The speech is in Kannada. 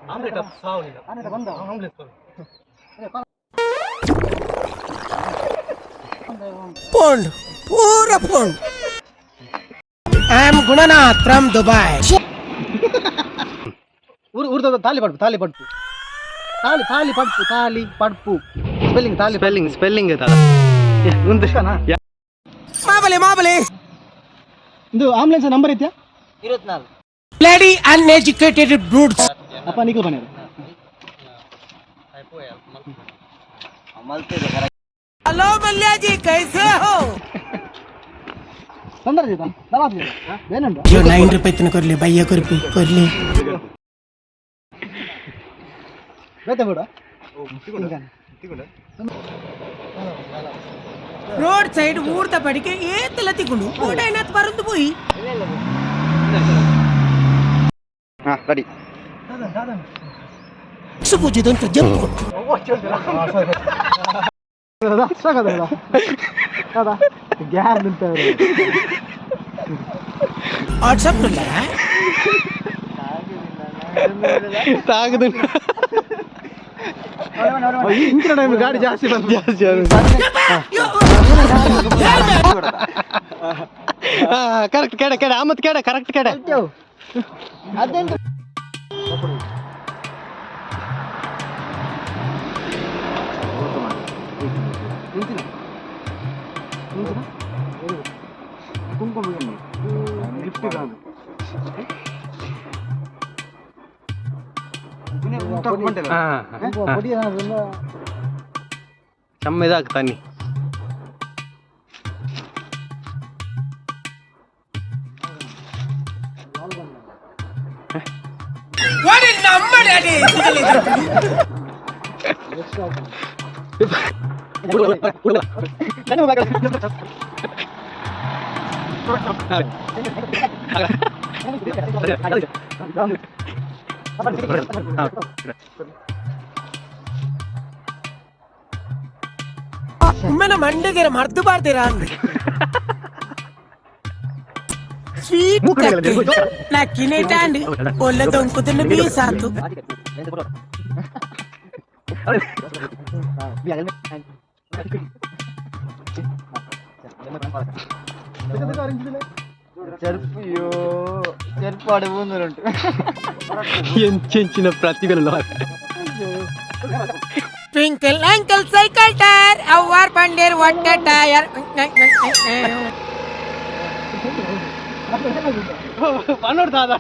ಆಮ್ಲೆಟ್ ಸಾವಲಿಲ್ಲ ಆಮ್ಲೆಟ್ ಪೌಂಡ್ ಪೂರ pound I am Gunanath from Dubai ಊರ್ದ ತಾಲಿ ಪಡ್ಪು ತಾಲಿ ಪಡ್ಪು ತಾಲಿ ತಾಲಿ ಪಡ್ಪು ತಾಲಿ ಪಡ್ಪು ಸ್ಪೆಲ್ಲಿಂಗ್ ತಾಲಿ ಸ್ಪೆಲ್ಲಿಂಗ್ ಸ್ಪೆಲ್ಲಿಂಗ್ ಮಾಬಲೆ ಮಾಬಲೆ ಇದು ಆಂಬುಲೆನ್ಸ್ ನಂಬರ್ ಐತ್ಯಾ 24 ಬ್ಲಡಿ ಅನ್ಎಜುಕೇಟೆಡ್ ಬ್ರೂಡ್ಸ್ ಅಪ್ಪ ನಿಖಿಲ್ ಬನ್ನಿ हेलो मल्लिया जी कैसे हो ತೊಂದರೆ ಇದೆ ನವಾಬ್ ಇದೆ ಏನುಂಟು जो 9 रुपए तन करले भैया करले ಬೇತೆ ಬಿಡ ರೋಡ್ ಸೈಡ್ ಊರ್ದ ಬಡಿಗೆ ಏತಲ ತಿಕೊಂಡು ಓಡೈನತ್ ಬರಂದು ಹೋಯಿ ಹಾ ರೆಡಿ ಸುಬುಜಿದಂತ ಜಂಪ್ ಗ್ಯಾರ್ ನಿಂತವ್ರೆ ವಾಟ್ಸಪ್ ಇಲ್ಲ ತಾಗದು ಇಂಚಿನ ಟೈಮ್ ಗಾಡಿ ಜಾಸ್ತಿ ಬಂದು ಜಾಸ್ತಿ ಕರೆಕ್ಟ್ ಕೆಡ ಕೆಡ ಆಮತ್ ಕೆಡ ಕರೆಕ್ಟ್ ಕೆಡ ಅದೇನು ಚಮ್ಮೆದಾಗ್ತಾನೆ ಒಮ್ಮೆನ ಮಂಡೆಗೆ ಮರ್ದು ಬಾರ್ತೀರಾ ಸ್ವೀಟ್ ಲಕ್ಕಿನೇ ಟ್ಯಾಂಡ್ ಒಳ್ಳೆ ದೊಂಕುತನ್ನ ಬೀಸಾತು చెరుపాడు ముందుంటు ఎంచిన ప్రతిభలో ట్వింకిల్ అంకిల్ సైకిల్ టైర్ అవర్ పండేర్ వట్ట టైర్ పన్నోడు దాదా